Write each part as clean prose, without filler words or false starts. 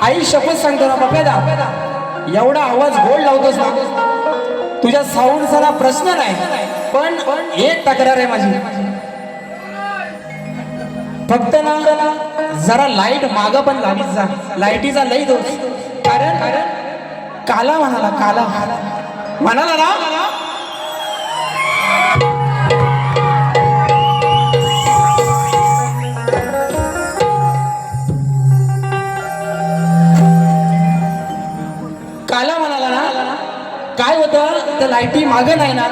आई शपथ सांगतो ना बपेदा, एवढा आवाज गोड लावतोस ना, तुझ्या साऊंडचा प्रश्न नाही, पण एक तक्रार आहे माझी, फक्त ना जरा लाईट माग पण लावीत जा, लाईटीचा लई दोष, कारण काला म्हणाला, काला म्हणाला ना, काला म्हणाला ना, काय होतं त्या लाईटी माग नाही ना,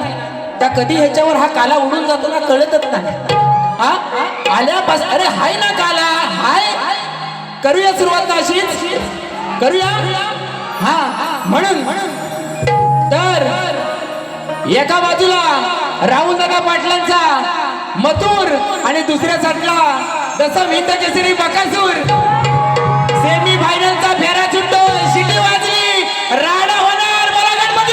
त्या कधी ह्याच्यावर हा काला उडून जातो ना कळतच नाही. हा आल्यापासून अरे हाय ना काला, हाय, करूया सुरुवात अशीच करूया. हा म्हणून तर एका बाजूला राहुल दादा पाटलांचा मथुर आणि दुसऱ्या साईडला जसं विंद केसरी बकासूर, सेमी फायनलचा फेरा सुटतो, शिटी वाजली, राडा होणार. मला गणपती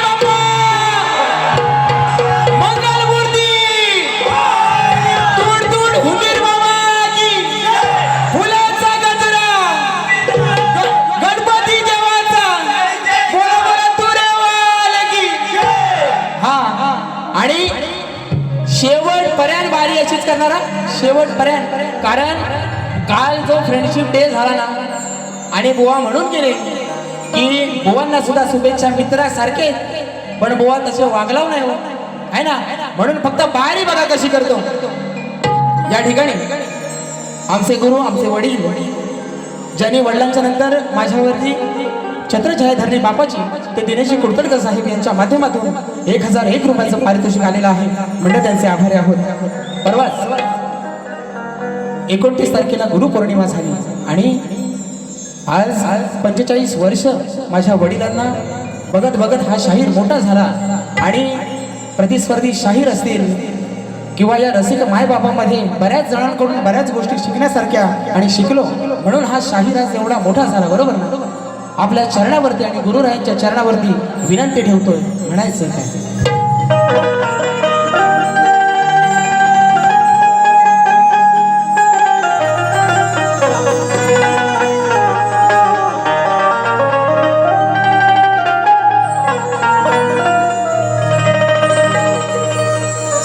करणारा शेवटपर्यंत. कारण काल जो फ्रेंडशिप डे झाला ना आणि बुवा म्हणून गेले की बुवांना सुद्धा शुभेच्छा मित्रासारखे, पण बुवा तसे वागलाव नाही हो आहे ना. म्हणून फक्त बारी बघा कशी करतो. या ठिकाणी आमचे गुरु आमचे वडील ज्यांनी वडिलांच्या नंतर माझ्यावरती छत्रछाया धरली बापाची, ते दिनेशी कुडतडकर साहेब यांच्या माध्यमातून 1001 रुपयाचं पारितोषिक आलेलं आहे. म्हणजे त्यांचे आभारी आहोत. परवाच 29 तारखेला गुरुपौर्णिमा झाली आणि आज 45 वर्ष माझ्या वडिलांना बघत बघत हा शाहीर मोठा झाला. आणि प्रतिस्पर्धी शाहीर असतील किंवा या रसिक मायबापामध्ये बऱ्याच जणांकडून बऱ्याच गोष्टी शिकण्यासारख्या आणि शिकलो, म्हणून हा शाहीर आज एवढा मोठा झाला. बरोबर ना. आपल्या चरणावरती आणि गुरुरायांच्या चरणावरती विनंती ठेवतोय, म्हणायचं काय.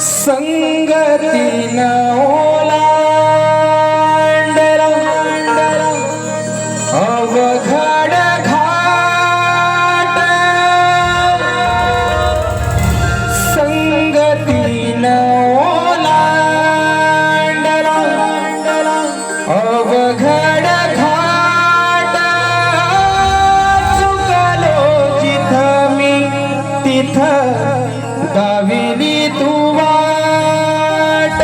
संगतीन अवघड घाट, संगतीन अवघड घाट, चुकलो जिथं मी तिथं गाविली तू वाट,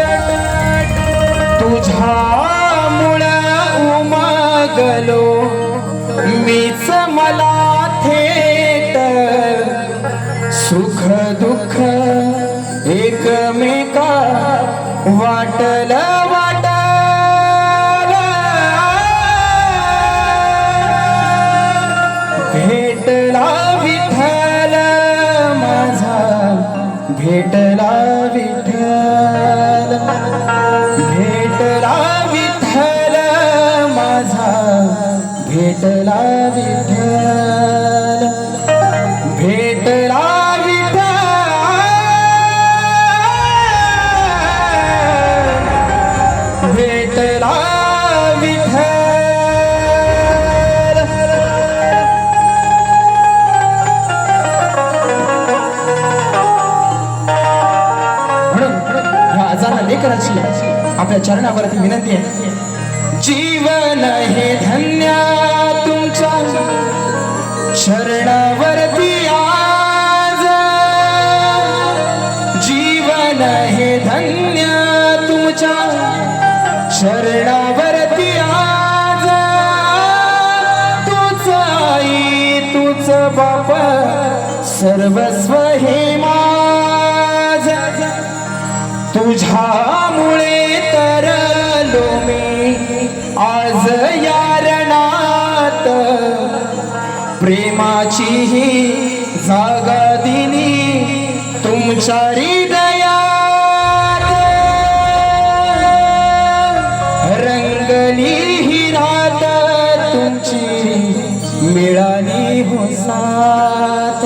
तुझ्यामुळं उमगलो मीच मला थेट, सुख दुःख एकमेका वाटलं भेटला विठ्ठल माझा, भेटला विठ्ठल, भेटला विठ्ठल माझा, भेटला विठ्ठल, भेटला विठ्ठल, भेटला विठ्ठल. लेकराची आपल्या चरणावरती विनंती आहे. जीवन हे धन्य तुमच्या चरणावरती आज, जीवन हे धन्य तुमच्या चरणावरती आज, तूच आई तूच बाप सर्वस्व हे माझ, तुझ्यामुळे तरलो मी आज या रणात, प्रेमाची ही जागा दिली तुमच्या हृदयात, रंगली ही रात तुमची मिळाली हो साथ,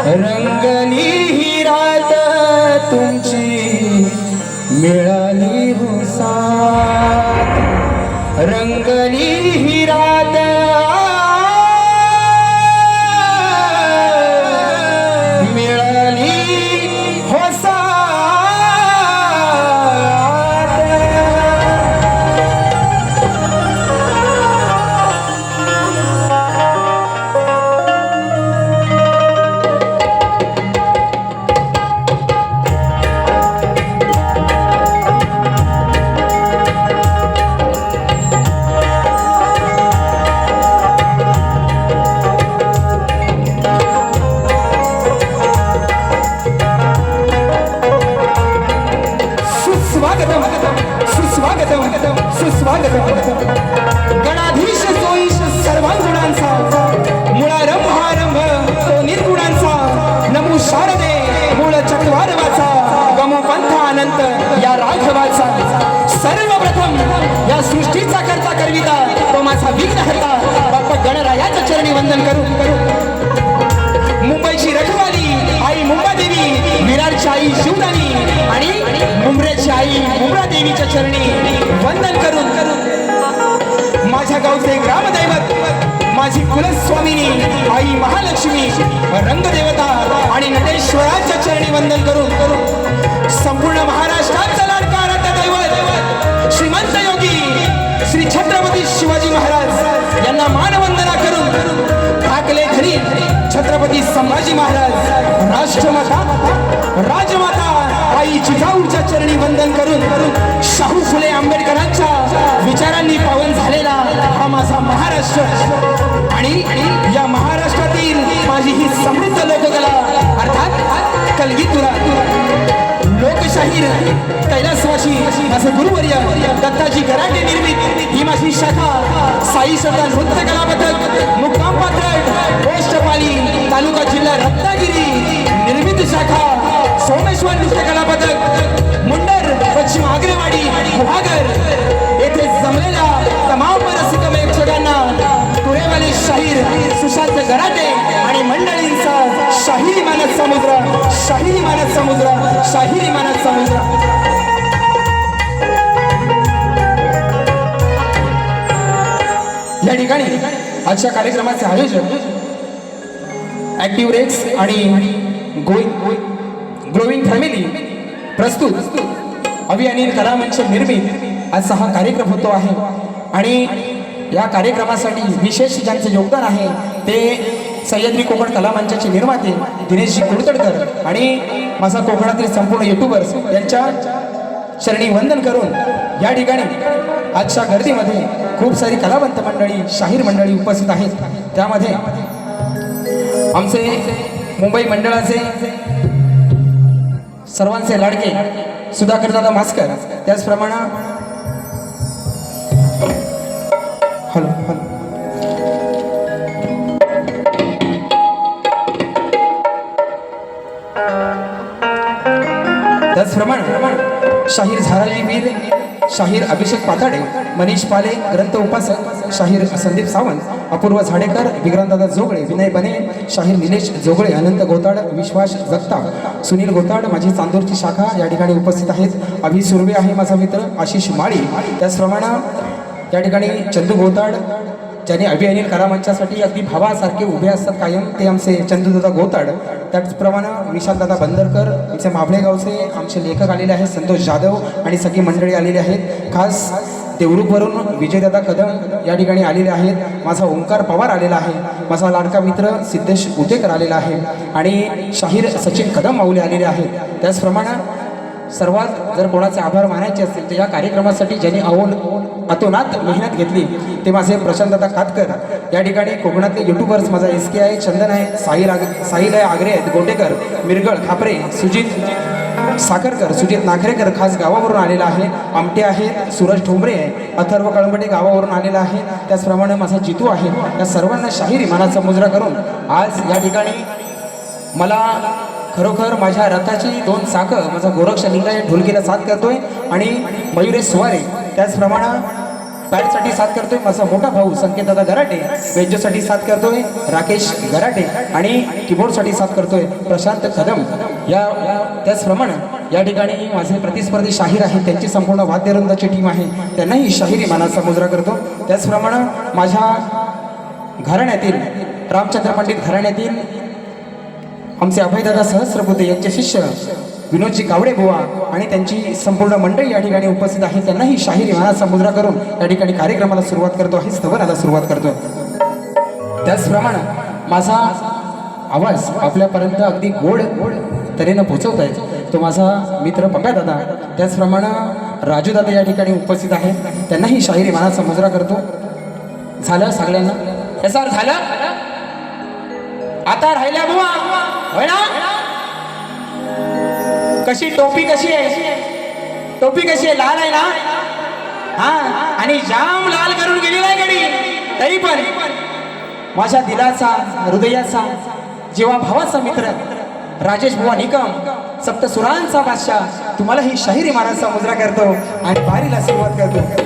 रंगली ही रात तुमची मिळाली हो साथ, रंगली ही रात मिळाली हो साथ. सुस्वागतम गणाधीश सोईश सर्वांगुणांचा, मुळारंभ आरंभ तो निर्गुणांचा, नमो शारदे मूळ चत्वारवाचा, गमो पंथ अनंत या राघवाचा, सर्वप्रथम या सृष्टीचा करता करविता तो माझा विघ्नहर्ता, बाप्पा गणरायाच्या चरणी वंदन करू. मुंबईची रखवाली आई मुंबादेवी, विरारची आई शिवदानी आणि मुंब्र्याची आई मुंब्रादेवी देवीच्या चरणी वंदन करून माझ्या गावचे ग्रामदैवत माझी कुलस्वामिनी आई महालक्ष्मी रंगदेवता आणि नटेश्वराच्या चरणी वंदन करून संपूर्ण महाराष्ट्राचा लाडका आराध्य दैवत श्रीमंत योगी श्री छत्रपती शिवाजी महाराज यांना मानवंदना करून ठाकले घरी छत्रपती संभाजी महाराज राष्ट्रमाता राजमाता आई जिजाऊच्या चरणी वंदन करून शाहू फुले आंबेडकरांच्या विचारांनी पावन झालेला हा माझा महाराष्ट्र आणि या महाराष्ट्रातील माझी ही समृद्ध लोककला अर्थात कलगीतुरा लोकशाहीर कैलासवासी माझे गुरुवर्य दत्ताजी गराटे निर्मित ही माझी शाखा साई सदा नृत्य कला पथक मुक्काम पात्र पोस्टपाली तालुका जिल्हा रत्नागिरी निर्मित शाखा सोमेश्वर नृत्य कला पथक मुंडर पश्चिम आग्रेवाडी गुहागर येथे जमलेल्या तमाम रसिक प्रेक्षकांना तुरेवाले शाहीर सुशांत गराटे आणि मंडळींचा शाहिरी मानस समुद्र शाहिरी मानस समुद्र शाहिरी मानस समुद्र या ठिकाणी आजच्या कार्यक्रमाचे आयोजन ऍक्टिव्ह रेक्स आणि ग्रोविंग फॅमिली प्रस्तुत अभि अनिल कला मंच निर्मित आजचा हा कार्यक्रम होतो आहे आणि या कार्यक्रमासाठी विशेष ज्यांचे योगदान आहे ते सह्याद्री कोकण कला मंचाचे निर्माते दिनेशजी कुडतडकर आणि माझा कोकणातील संपूर्ण युट्यूबर्स यांच्या चरणी वंदन करून या ठिकाणी आजच्या गर्दीमध्ये खूप सारी कलावंत मंडळी शाहीर मंडळी उपस्थित आहेत. त्यामध्ये आमचे मुंबई मंडळाचे सर्वांचे लाडके सुधाकर दादा मास्कर त्याचप्रमाणे हॅलो त्याचप्रमाणे शाहीर झाराजी वीर शाहीर अभिषेक पाताडे मनीष पाले ग्रंथ उपासक शाहीर संदीप सावंत अपूर्व झाडेकर विक्रांतदादा जोगळे विनय बने शाहीर निलेश जोगळे अनंत गोताड विश्वास जगताप सुनील गोताड माझी चांदूरची शाखा या ठिकाणी उपस्थित आहेत. अभि सुर्वे आहे माझा मित्र आशिष माळी त्याचप्रमाणे या ठिकाणी चंदू गोताड ज्यांनी अभि अनिल कला मंचासाठी अगदी भावासारखे उभे असतात कायम ते आमचे चंदूदादा गोताड. त्याचप्रमाणे विशालदादा बंदरकर आमचे माबळे गावचे आमचे लेखक आलेले आहेत संतोष जाधव आणि सगळी मंडळी आलेली आहेत. खास देवरूखवरून विजयदादा कदम या ठिकाणी आलेले आहेत. माझा ओंकार पवार आलेला आहे. माझा लाडका मित्र सिद्धेश उतेकर आलेला आहे आणि शाहीर सचिन कदम माऊली आलेले आहेत. त्याचप्रमाणे सर्वात जर कोणाचे आभार मानायचे असतील तर या कार्यक्रमासाठी ज्यांनी अतोनात मेहनत घेतली ते माझे प्रशांतदादा कातकर या ठिकाणी कोकणातले युट्यूबर्स माझा SK आहे चंदन आहे साहिल आगरे आहेत गोटेकर मिरगळ खापरे सुजित साखरकर सुजित नाखरेकर खास गावावरून आलेला आहे. आमटे आहेत सूरज ठोंबरे आहे अथर्व कळंबटे गावावरून आलेला आहे. त्याचप्रमाणे माझा जितू आहे. या सर्वांना शाहिरी मानाचा मुजरा करून आज या ठिकाणी मला खरोखर माझ्या रथाची दोन चाकं माझा गोरक्ष लिंगाय ढोलकीला साथ करतोय आणि मयुरेश सुवारे त्याचप्रमाणे पॅडसाठी साथ करतोय माझा मोठा भाऊ संकेतदादा गराटे बेंजोसाठी साथ करतोय राकेश गराटे आणि कीबोर्डसाठी साथ करतोय प्रशांत कदम या त्याचप्रमाणे या ठिकाणी माझे प्रतिस्पर्धी शाहीर आहेत त्यांची संपूर्ण वाद्यवृंदाची टीम आहे त्यांनाही शाहिरी मानाचा मुजरा करतो. त्याचप्रमाणे माझ्या घराण्यातील रामचंद्र पंडित घराण्यातील आमचे अभयदादा सहस्रबुद्धे यांचे शिष्य विनोदजी कावडे बुवा आणि त्यांची संपूर्ण मंडळी या ठिकाणी उपस्थित आहे त्यांनाही शाहिरी मानाचा मुजरा करून या ठिकाणी कार्यक्रमाला सुरुवात करतो आहे स्तवनाला सुरुवात करतो. त्याचप्रमाणे माझा आवाज आपल्यापर्यंत अगदी गोड तऱ्हेनं पोहोचवत आहे तो माझा मित्र पप्यादादा त्याचप्रमाणे राजूदादा या ठिकाणी उपस्थित आहे त्यांनाही शाहिरी मानाचा मुजरा करतो. झालं सगळ्यांना हे सर झालं आता राहिल्या बुवा होय ना. कशी टोपी कशी आहे टोपी कशी आहे लाल आहे ना हा आणि जाम लाल करून गेली नाही गडी तरी पण माझ्या दिलाचा हृदयाचा जीवा भावाचा मित्र राजेश बुवा निकम सप्तसुरांचा बादशाह तुम्हाला ही शाहिरी मानाचा मुजरा करतो आणि बारीला सुरुवात करतो.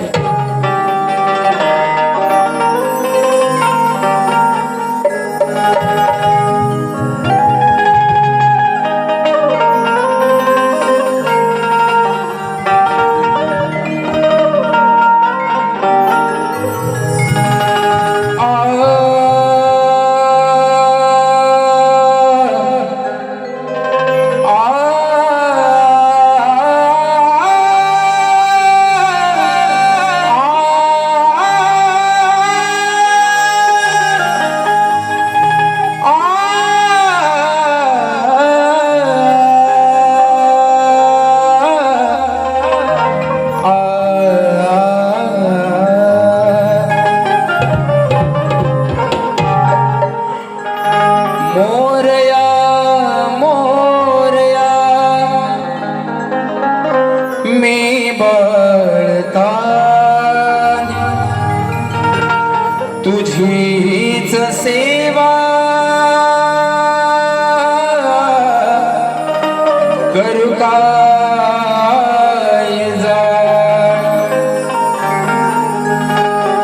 काय जा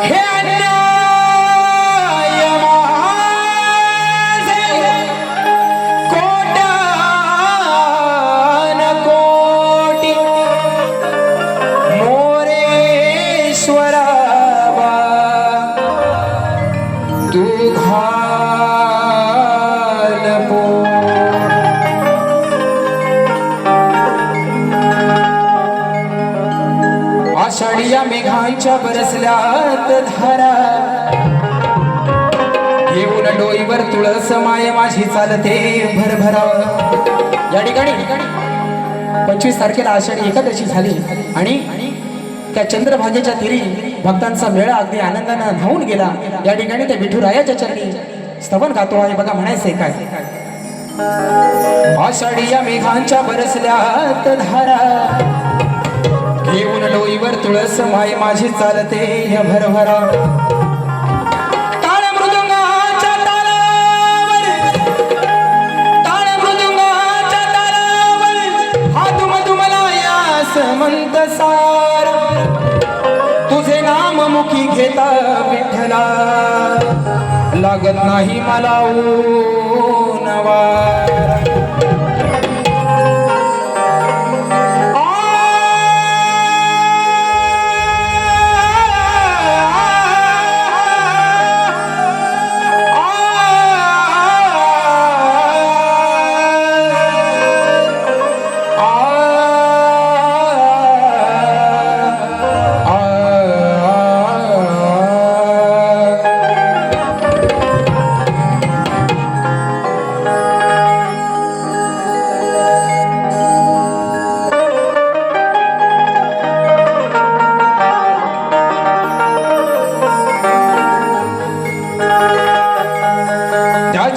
हे अन्याय माझे कोट्यान कोटी मोरेश्वरा तू घाल पो आषाढीया मेघांच्या बरसल्यात धारा येऊन डोईवर तुळस माय माझी चालते भरभरा. या ठिकाणी 25 तारखेला आषाढी एकादशी झाली आणि त्या चंद्रभागेच्या तीरी भक्तांचा मेळा अगदी आनंदानं धावून गेला. या ठिकाणी त्या विठुरायाच्या चरणी स्तवन गातो आहे. बघा म्हणायचंय काय, आषाढीया मेघांच्या बरसल्यात धारा घेऊन डोईवर तुळस माय माझी चालते भरभरा. म्हणत सार तुझे नाम मुखी घेता विठ्ठला लागत नाही मला ऊनवार.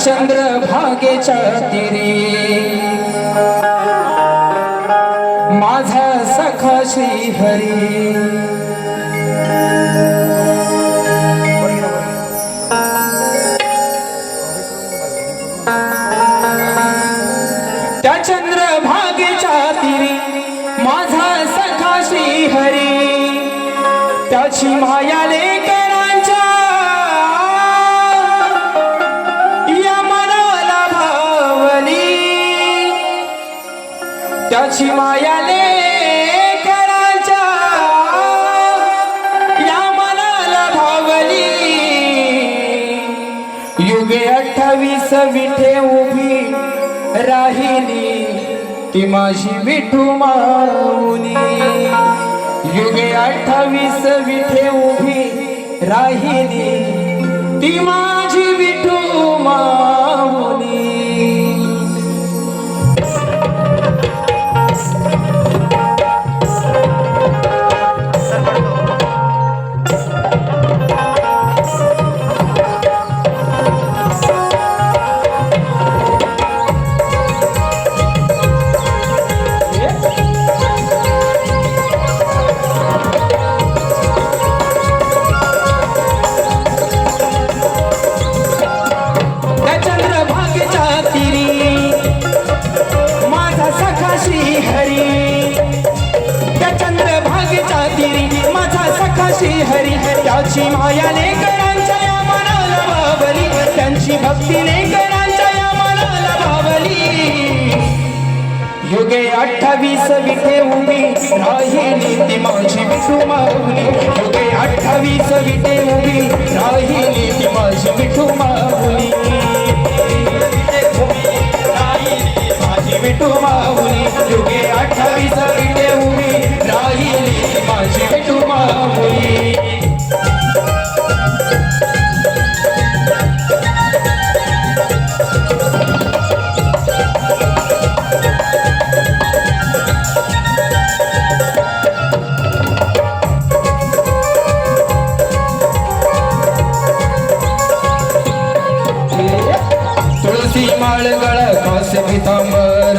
चंद्रभागेच्या तीरी माझा सखा श्री हरी त्या चंद्रभागेच्या तीरी माझा सखा श्री हरी त्याची माया लेकरांच्या त्याची माया लेकरांच्या या मनाला भावली. युगे 28 विठे उभी राहिली ती माझी विठू माऊली. युगे 28 विठे उभी राहिली ती माझी विठू माऊली. हरी त्याची माया लेकरांच्या या मनाला भावली त्यांची भक्ती लेकरांच्या या मनाला भावली. युगे 28 विठे उभी राहिली ती माझी विठू माऊली. युगे 28 विठे उभी राहिली ती माझी विठू माऊली. माझी विठू माऊली युगे 28 विठे उभी राहिली ती माझी विठू माऊली. माळ गळ खास पितांबर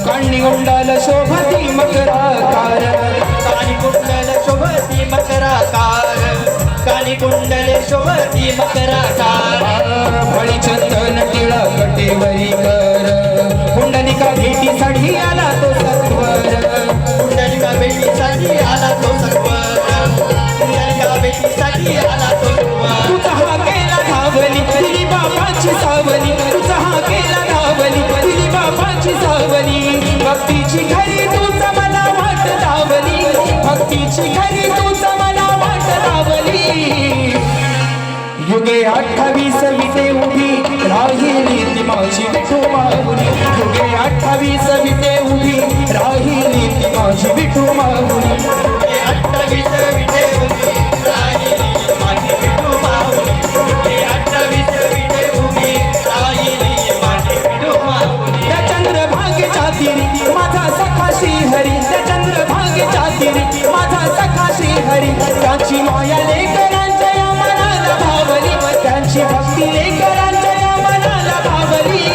काणी कुंडल शोभती मकराकार. कानी कुंडल शोभती मकराकार. कानी कुंडल शोभती मकराकार. फळी चंदन टिळा कटेवरी कर कुंडलिका भेटी साडी आला तो सर देवाची सावली भक्तीची खरी तूच मला वाट लावली भक्तीची खरी तूच मला वाट लावली युगे 28 विटे उभी राहिली ती माझी विठू माऊली युगे 28 विटे उभी राहिली ती माझी विठू माऊली 28 विटे उभी राहिली माझी विठू माऊली 28 विटे उभी राहिली माझी विठू माऊली त्या चंद्रभागेच्या तीरी माझा सखा श्रीहरी त्या चंद्रभागेच्या तीरी माझा सखा श्रीहरी त्यांची माया लेकरांच्या या मनाला भावली त्यांची भक्ती लेकरांच्या या मनाला भावली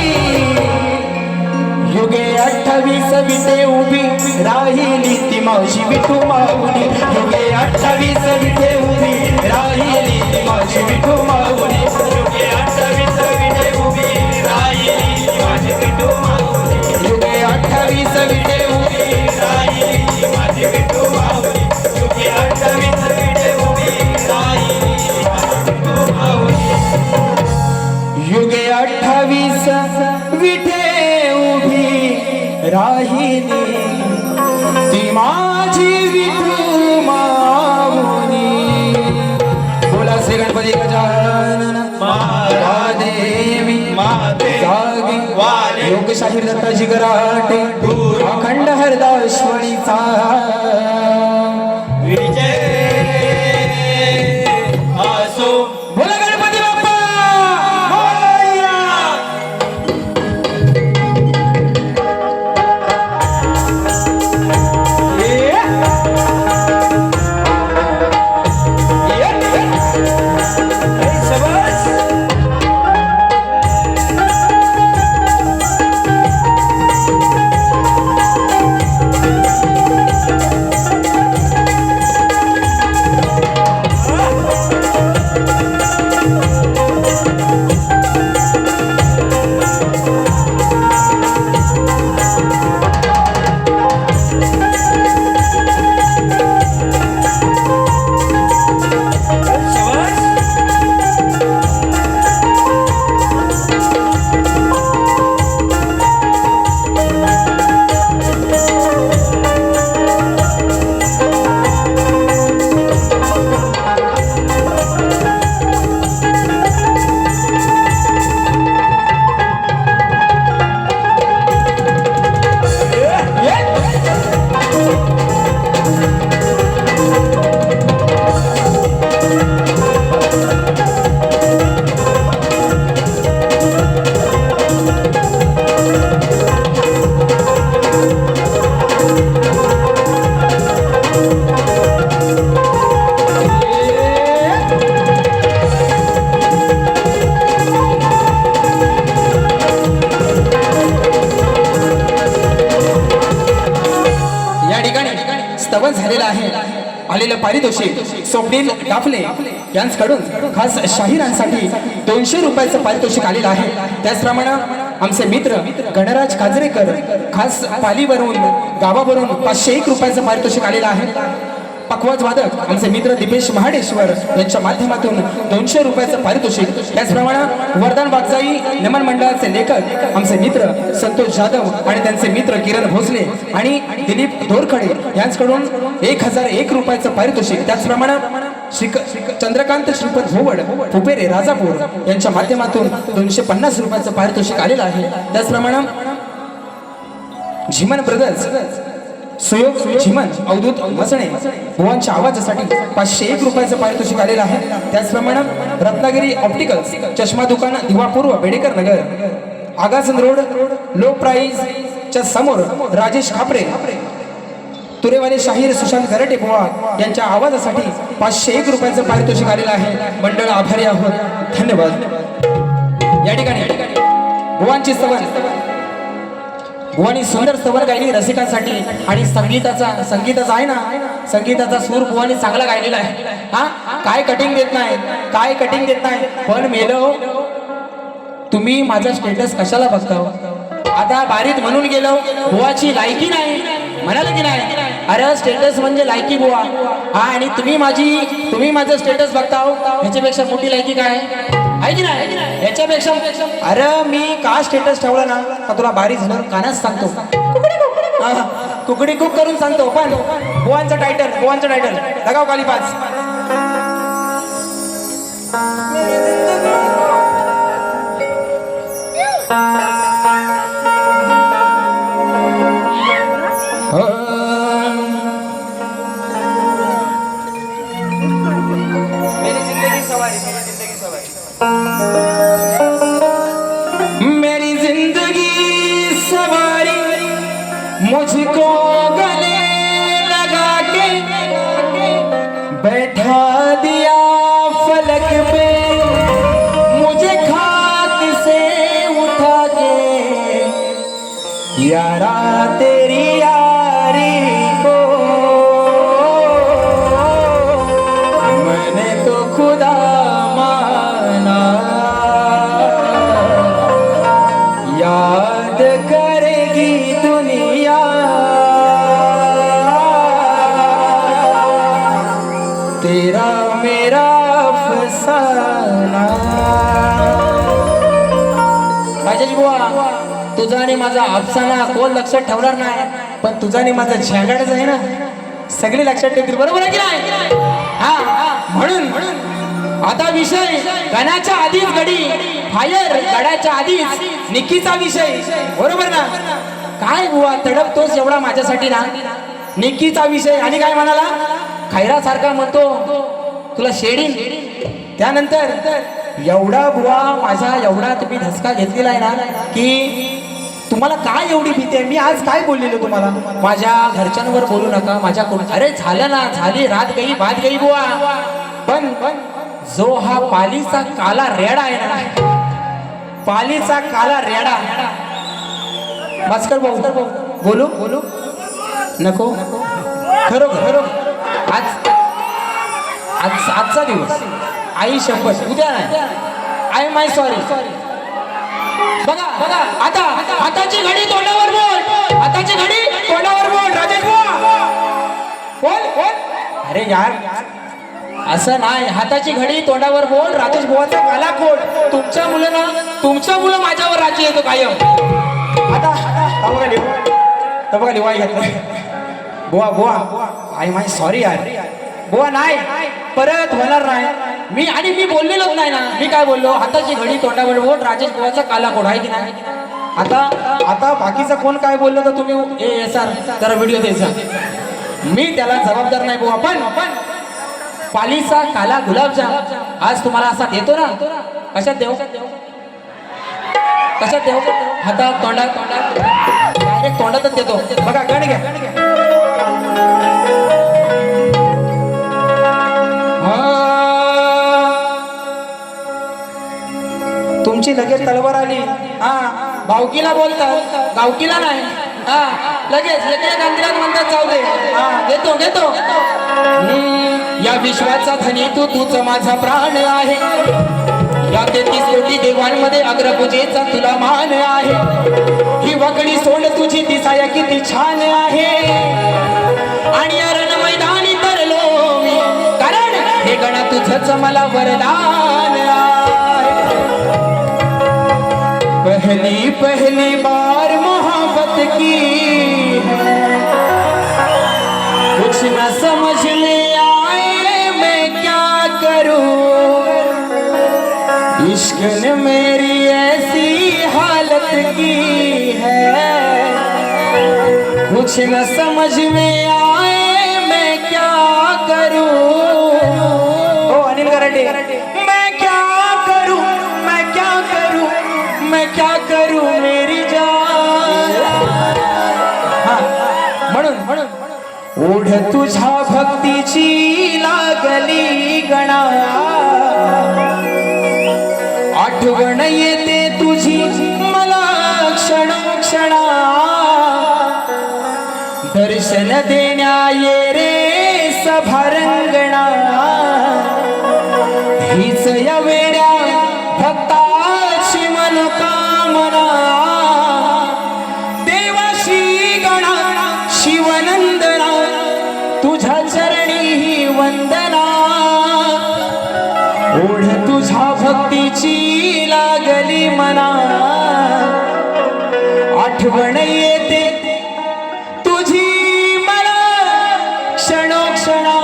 युगे 28 विटे उभी राहिली ती माझी विठू माऊली युगे 28 विटे उभी राहिली ती माझी विठू माऊली युगे 28 विटे उभी राहिली माझी विठू माऊली युगे 28 विटे उभी राहिली माझी विठू माऊली युगे 28 विटे उभी राहिली माझी विठू माऊली युगे 28 विठे उभी राहिली ती माझी विठू माऊली बोला श्री गणपती गजानन महादेवी जागी वाले योगशाहीर दत्ताजी गराटे अखंड हरदाश्वरीचा विजय असो बोला गणपती बाप्पा मोरया. स्तवन झालेलं आहे आलेलं पारितोषिक स्वप्नील डाफले यांच्याकडून खास शाहिरांसाठी 200 रुपयाचं पारितोषिक आलेलं आहे त्याचप्रमाणे आमचे मित्र गणराज काजरेकर खास पालीवरून गावावरून 501 रुपयाचं पारितोषिक आलेलं आहे पखवाज वादक आमचे मित्र दीपेश महाडेश्वर यांच्या माध्यमातून 200 रुपयाचं पारितोषिक त्याचप्रमाणे वरदान वागजाई नमन मंडळाचे लेखक आमचे मित्र संतोष जाधव आणि त्यांचे मित्र किरण भोसले आणि दिलीप दोरखडे यांच्याकडून 1001 रुपयाचं पारितोषिक त्याचप्रमाणे चंद्रकांत श्रीपद भोवड फुपेरे राजापूर यांच्या माध्यमातून 250 रुपयाचं पारितोषिक आलेलं आहे त्याचप्रमाणे झिमन ब्रदर्स सुयोग झिमन अवधूत मसणे भुवांच्या आवाजासाठी 501 रुपयाचं पारितोषिक आलेलं आहे त्याचप्रमाणे रत्नागिरी ऑप्टिकल्स चष्मा दुकान दिवापूर्व बेडेकर नगर आगासन रोड लो प्राइस च्या समोर राजेश खापरे तुरेवाले शाहीर सुशांत गरटे बुवा यांच्या आवाजासाठी 501 रुपयाचं पारितोषिक आलेलं आहे मंडळ आभारी आहोत धन्यवाद या ठिकाणी बुवांची सवन बुवानी सुंदर स्तवन गायली रसिकांसाठी आणि संगीताचा आहे ना संगीताचा सूर बुवानी चांगला गायलेला आहे हा काय कटिंग देत नाही पण मेलो तुम्ही माझा स्टेटस कशाला बघता आता बारीत म्हणून गेलो बुवाची लायकी नाही म्हणाल की नाही अरे स्टेटस म्हणजे लायकी बुवा हा आणि तुम्ही माझं स्टेटस बघता ह्याच्यापेक्षा मोठी लायकी काय आहे की नाही? याच्यापेक्षा अरे मी का स्टेटस ठेवला ना का तुला बारी झालं कानाच सांगतो, कुकडी कुक करून सांगतो. पण बुवांचं टायटल लगाव खाली 5. मेरी जिंदगी सवारी मुझको गले लगा के बैठा दिया फलक पे, मुझे खाक से उठा के यारा तेरी यारी को मैंने तो खुदा माना, याद करेगी दुनिया तेरा मेरा अफसाना. राजेश बुवा, तुझा आणि माझा अफसाना कोण लक्षात ठेवणार नाही, पण तुझा आणि माझा झेंगाडच आहे ना, सगळे लक्षात ठेवतील. बरोबर आहे की नाही? म्हणून आता विषय गणाच्या आधीच गडी फायर, गडाच्या आधीच निकीचा विषय. बरोबर ना? काय बुवा तडपतोस एवढा माझ्यासाठी ना, निकीचा विषय. आणि काय म्हणाला, खैरा सारखा म्हणतो तुला शेडीन. त्यानंतर एवढा बुवा माझा एवढा तुम्ही धसका घेतलेला आहे ना, की तुम्हाला काय एवढी भीती आहे. मी आज काय बोललेलो तुम्हाला, माझ्या घरच्यांवर बोलू नका, माझ्या अरे झालं ना, झाली रात गई बात गई बुवा. पण जो हा पालीचा काला रेडा आहे ना, पालीचा काला रेडा. भास्कर भाऊ बोलू नको, खरोखर आजचा दिवस आई शपथ, उद्या नाही. I my sorry. बघा आता हाताची घडी तोंडावर बोल, हाताची घडी तोंडावर बोल. राजेश बुवा बोल. अरे यार असं नाही, हाताची घडी तोंडावर बोल. राजेश बुवाचा काला कोट. तुमच्या मुलं माझ्यावर राज्य येतो कायम. आता बघा लिवाय घेतलं. बुवा आय माय सॉरी यार. बुवा नाही, परत होणार नाही. मी बोललेलोच नाही ना. मी काय बोललो, हाताची घडी तोंडावर बोल, राजेश बुवाचा काला कोट आहे की नाही. आता बाकीचं कोण काय बोललं तर तुम्ही सर जरा व्हिडिओ द्यायचा, मी त्याला जबाबदार नाही बुवा. पण पालीचा काला गुलाबजाम आज तुम्हाला असा देतो ना. कशात देऊ? हातात तोंडात डायरेक्ट तोंडातच देतो. बघा गण घ्या. तुमची लगेच तलवार आली. भावकीला बोलतात, गावकीला नाही. लगेच गांधीराज म्हणतात जाऊ दे. घेतो. या विश्वाचा धनी तूच माझा प्राण आहे. या 33 कोटी देवांमध्ये अग्रपूजेचा तुला मान आहे. ही वकडी सोड तुझी दिसाया किती छान आहे. आणि या रण मैदानी तरलो मी, कारण हे गणा तुझंच मला वरदान आहे. पहली बार मोहब्बत की कुछ न समझ में आए मैं क्या करूं. इश्क ने मेरी ऐसी हालत की है. कुछ न समझ में आए मैं क्या करूं. ओ अनिल कराटे, मैं क्या करूं मेरी जान. म्हणून ओढ तुझ्या भक्तीची लागली गणा. आठवण येते तुझी मला क्षणा. दर्शन देण्या ये रे सभारंगणा. हीच या वेड्या भक्ताची मनोकामना. देवाशी गणा शिवनंदना, तुझ्या चरणी वंदना. ओढ तुझ्या भक्तीची लागली मना आठवण येते तुझी मला क्षणोक्षणा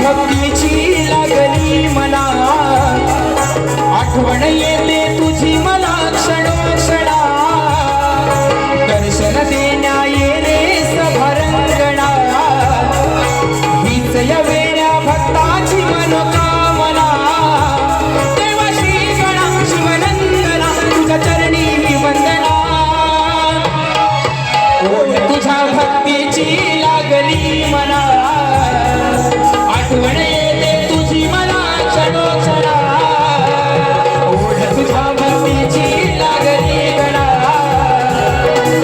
भक्तीची लागली मना आठवण येते तुझी मला क्षणोक्षणा दर्शन देण्या ये रे सभारंगणा हीच या वेड्या भक्ताची मनोकामना देवा श्री गणा शिवनंदना तुझ्या चरणी वंदना ओढ तुझ्या भक्तीची लागली मना आठवण येते तुझी मला क्षणोक्षणा ओढ तुझ्या भक्तीची लागली गणा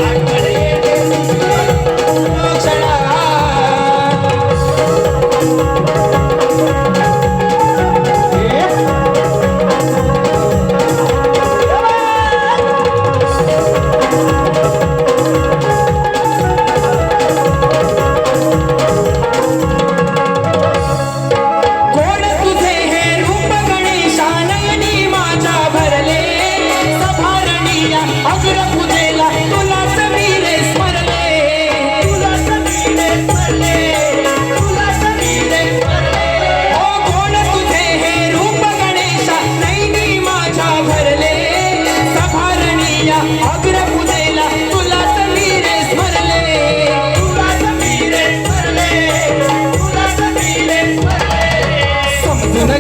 आठवण येते तुझी क्षणा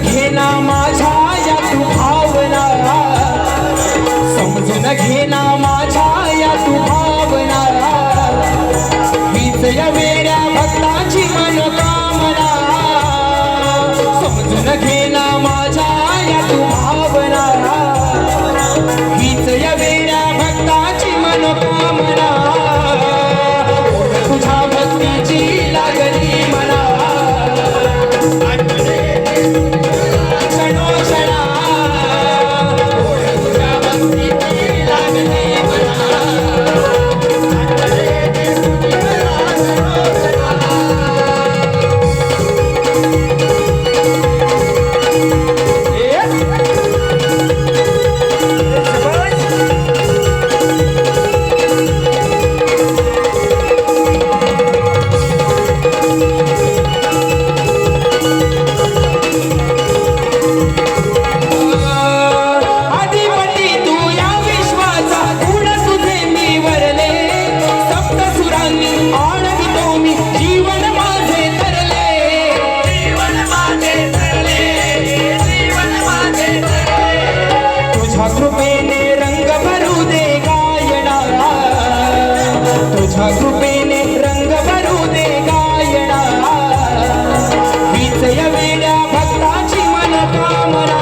घेना माझ्या या तू भावना समजून घेना माझ्या या तू भावना हीच या वेड्या भक्ताची मनोकामना समजून घेना माझ्या या तू भावना हीच या वेड्या भक्ताची मनोकामना तुझ्या भक्तीची लागली मला कृपेने रंग भरू दे गायना तुझ्या कृपेने रंग भरू दे गायना हीच या वेड्या भक्ताची मनोकामना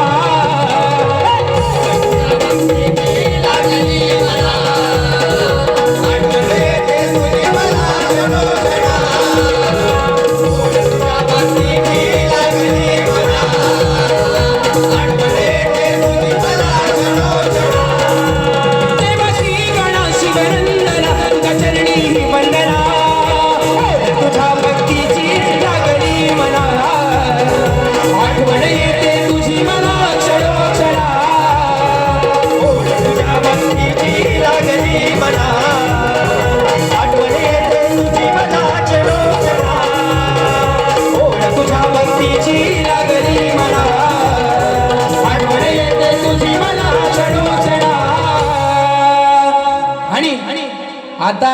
आता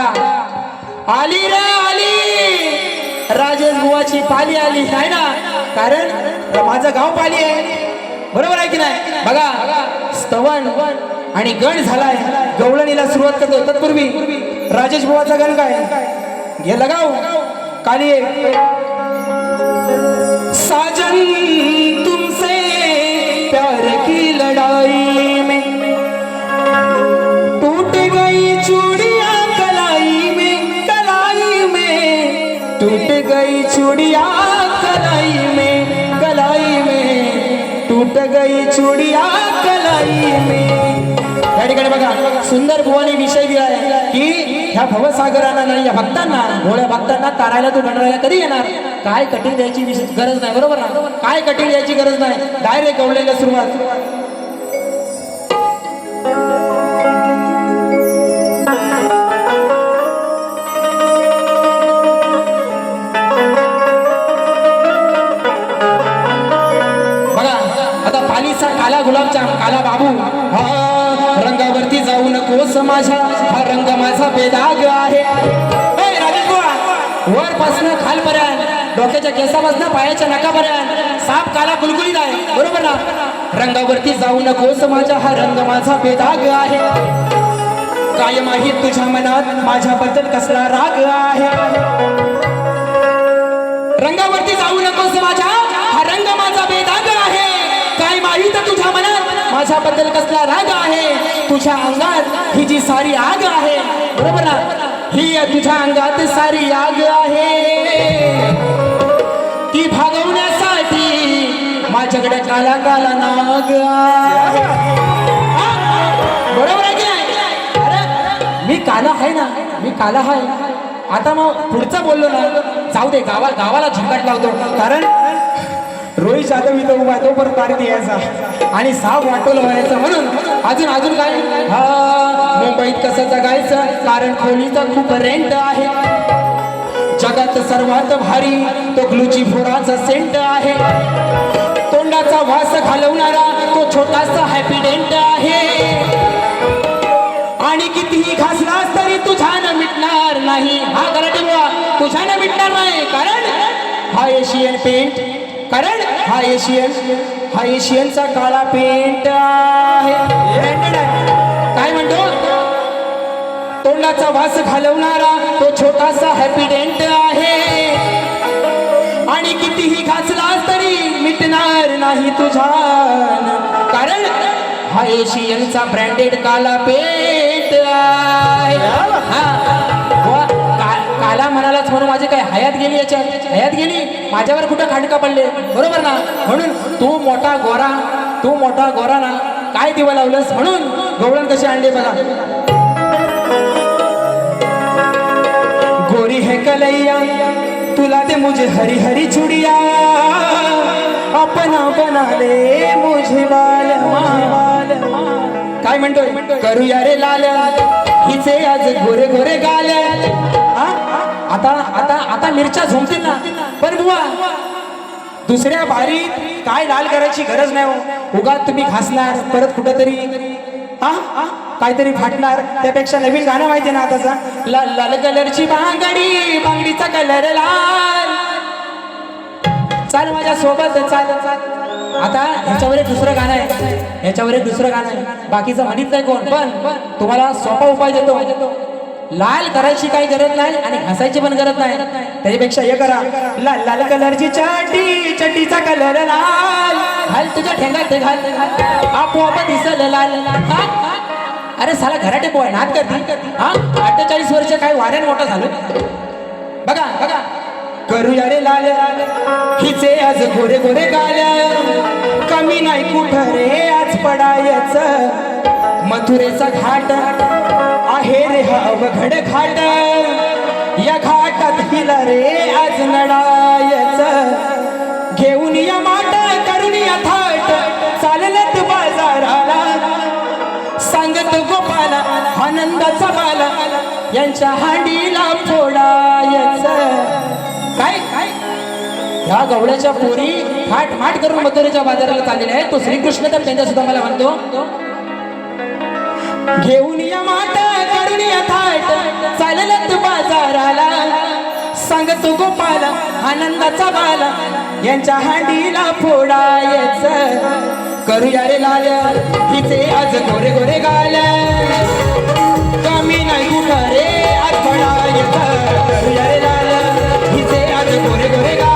आली रे आली राजेश बुवाची पाली आली नाही ना कारण माझं गाव पाली आहे बरोबर आहे की नाही बघा स्तवन आणि गण झालाय गवळणीला सुरुवात करतो तत्पूर्वी राजेश बुवाचा गण काय घे लगाव काली साजन तुमसे प्यार की लड़ाई में टूट गई चूड़ियां कलाई में, कलाई में टूट गई चूड़ियां कलाई में, कलाई में टूट गई चूड़ियां कलाई में. या ठिकाणी बघा सुंदर बुवाने विषय दिला आहे की ह्या भवसागरांना नाही, या भक्तांना, भोळ्या भक्तांना तारायला तू गणराया कधी येणार. काय कठीण द्यायची गरज नाही, बरोबर ना. काय कठीण द्यायची गरज नाही, डायरेक्ट गवळलेला सुरुवात. बघा आता पालीचा काला गुलाबजाम, काला बाबू. हा रंगावरती जाऊ नकोस माझ्या, हा रंग माझा बेदाग आहे. राजेश बुवा, वरपासनं खालपर्यंत, डोक्याच्या केसापासनं पायाच्या नकापर्यंत साप काला गुलगुलीत आहे, बरोबर ना. रंगावरती जाऊ नकोस माझ्या, हा रंग माझा बेदाग आहे. काय माहीत तुझ्या मनात माझ्याबद्दल कसला राग आहे. रंगावरती जाऊ नकोस माझ्या, हा रंग माझा बेदाग आहे. काय माहीत तुझ्या मनात माझ्याबद्दल कसला राग आहे. तुझ्या अंगात ही जी सारी आग आहे, बरोबर ना, ही तुझ्या अंगात सारी आग आहे. ती भागवण्यासाठी माझ्याकडे काला काला नाग आहे. बरोबर आहे की नाही. अरे मी काला आहे ना, मी काला आहे. आता मग पुढचं बोललो ना, जाऊ दे, गावाला झंकाट लावतो. कारण रोहित जाधव इथं उभा, तो परत पारी यायचा आणि साप वाटोल व्हायचं. म्हणून अजून काय, हा मुंबईत कसं जगायचं, कारण खोलीचा खूप रेंट आहे. जगात सर्वात भारी तो ग्लुची फोराचा सेंट आहे. तोंडाचा वास घालवणारा तो छोटासा हॅपी डेंट आहे. आणि कितीही घासलास तरी तुझ्यानं मिटणार नाही. हा गराटे बुवा, तुझ्यानं मिटणार नाही. कारण हा एशियन पेंट, कारण हा एशियनचा काळा पेंट आहे. काय म्हणतो, तोंडाचा वास घालवणारा तो छोटासा हॅपी डेंट आहे. आणि कितीही घासलास तरी मिटणार नाही तुझ्यान, कारण हा एशियनचा ब्रँडेड काला पेंट आहे. काला म्हणालाच म्हणून माझी काय हयात गेली, याच्यात हयात गेली, माझ्यावर कुठं खांडका पडले, बरोबर ना. म्हणून तू मोठा गोरा ना, काय दिवा लावलंस. म्हणून गवळण कशी आणली बघा. गोरी है कलैया तुला दे मुझे हरी हरी चुडिया, अपना बना ले मुझे बाल. काय म्हणतोय, करूया रे लाल हिचे आज गोरे गोरे गाल. आता मिरच्या झोमतील ना, पण बुवा दुसऱ्या बारीत काय लाल करायची गरज नाही हो. उगाच तुम्ही घासणार, परत कुठंतरी काहीतरी फाटणार. त्यापेक्षा नवीन गाणं माहिती ना आताचा, लाल लाल कलरची बांगडी, बांगडीचा कलर लाल. चाल माझ्या सोबत चाल. आता ह्याच्यावर एक दुसरं गाणं आहे, बाकीचं म्हणत नाही कोण, पण तुम्हाला सोपा उपाय देतो. लाल करायची काही गरज नाही आणि घासायची पण गरज नाही. त्याच्यापेक्षा हे करा, लाल लाल कलरची चटी, चटीचा कलर लाल. घाल तुझ्या ठेंगात ते घाल, आपोआप दिसल लाल. अरे साला घराटे पोय नाद करते. 48 वर्ष काय वाऱ्याने मोठा झालो. बघा करूया रे लाल हिचे आज गोरे गोरे गाल. कमी नाही कुठं रे आज पडायचं, मथुरेचा घाट आहे रे हा अवघड घाट. या घाटात हिला रे आज नडायचं. घेऊन या माट करून या थाट, चाललत बाजाराला. सांगत गोपाला आनंदाचा बाला, यांच्या हांडीला फोडायचं. काय ह्या गवळ्याच्या पोरी फाट फाट करून मथुरेच्या बाजाराला चाललेल्या आहेत. तो श्रीकृष्ण तर त्यांच्या सुद्धा मला म्हणतो, घेऊन या माट करून या थाट, चाललत बाजाराला. सांगतो गोपाला आनंदाचा बाला, यांच्या हांडीला फोडायचं. करूया रे लाल हिचे आज गोरे गोरे गाल. कमी नाही कुठं रे आज पडायचं. करूया रे लाल हिचे आज गोरे गोरे गाल.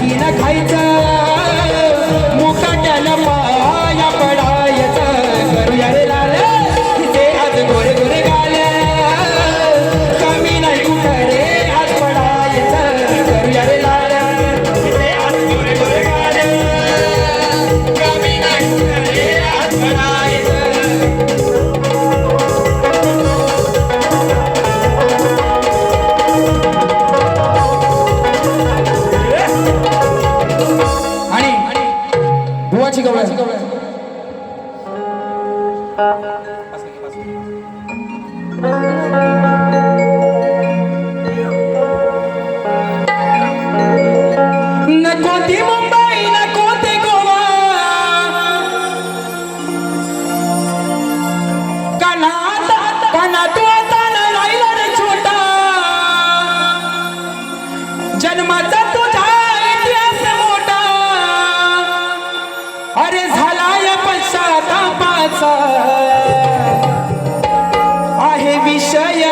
काही ना खायचं मुकाट्यानं पाया पडायचं करूया रे लाल तिचे आज गोरे गोरे गाल कमी नाही कुठं रे आज पडायचं करूया रे लाल तिचे आज गोरे गोरे गाल कमी नाही कुठं रे आज पडायचं बुवाची गवळण नको ती मुंबई नको ते गोवा काना तू आता नाही राहिला रे छोटा जन्माचा तुझा इतिहास मोठा अरे झाला या पश्चातापाचा आहे विषय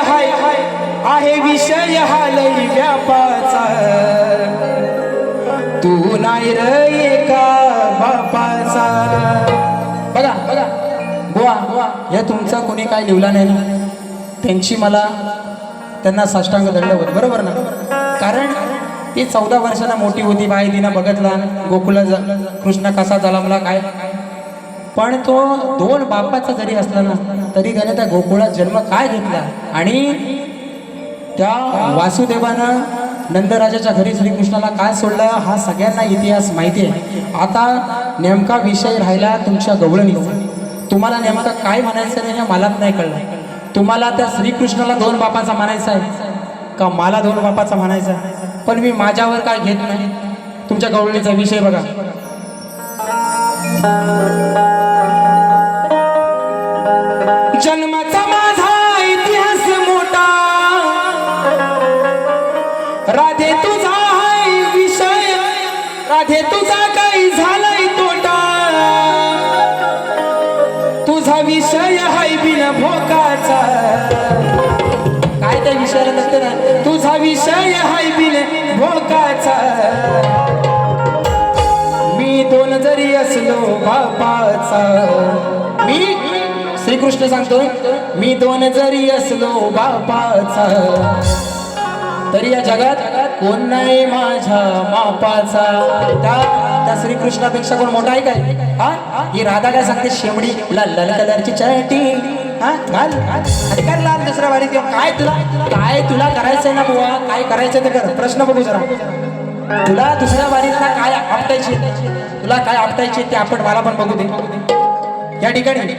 आहे विषय हा लई व्यापाचा तू नाही रे एका बापाचा बघा बघा बुवा या तुमचा कोणी काय लिहिला नाही ना त्यांची मला त्यांना साष्टांग दंडवत बरोबर ना कारण ती 14 वर्षांना मोठी होती बाई तिनं बघितला गोकुला कृष्ण कसा झाला मला काय पण तो 2 बापाचा जरी असला ना तरी त्याने त्या गोकुळात जन्म काय घेतला आणि त्या वासुदेवानं नंदराजाच्या घरी श्रीकृष्णाला काय सोडलं हा सगळ्यांना इतिहास माहिती आहे आता नेमका विषय राहिला तुमच्या गवळणीचा तुम्हाला नेमका काय म्हणायचं नाही हे मलाच नाही कळलं तुम्हाला त्या श्रीकृष्णाला 2 बापाचा म्हणायचा आहे का मला 2 बापाचा म्हणायचा पण मी माझ्यावर काय घेत नाही तुमच्या गवळणीचा विषय बघा जन्माचा माझा इतिहास मोठा राधे तुझा हाय विषय राधे तुझा काही झालाय तोटा तुझा विषय हाय बिन भोकाचा काय त्या विषयाला नसते ना तुझा विषय हाय बिन भोकाचा मी 2 जरी असलो बापाचा मी श्रीकृष्ण सांगतो मी 2 जरी असलो बापाचा तरी या जगात कोण नाही माझ्या मापाचा त्या श्रीकृष्णापेक्षा कोण मोठा आहे काय हा ही राधा काय सांगते शेमडी लाल लाल कलरची चटी हा घाल आणि काय लाल दुसऱ्या वारीत काय तुला करायचंय ना बुवा काय करायचं ते कर प्रश्न बघू जरा तुला दुसऱ्या वारीतला काय आपटायचे तुला काय आपटायचे ते आपण मला पण बघू दे या ठिकाणी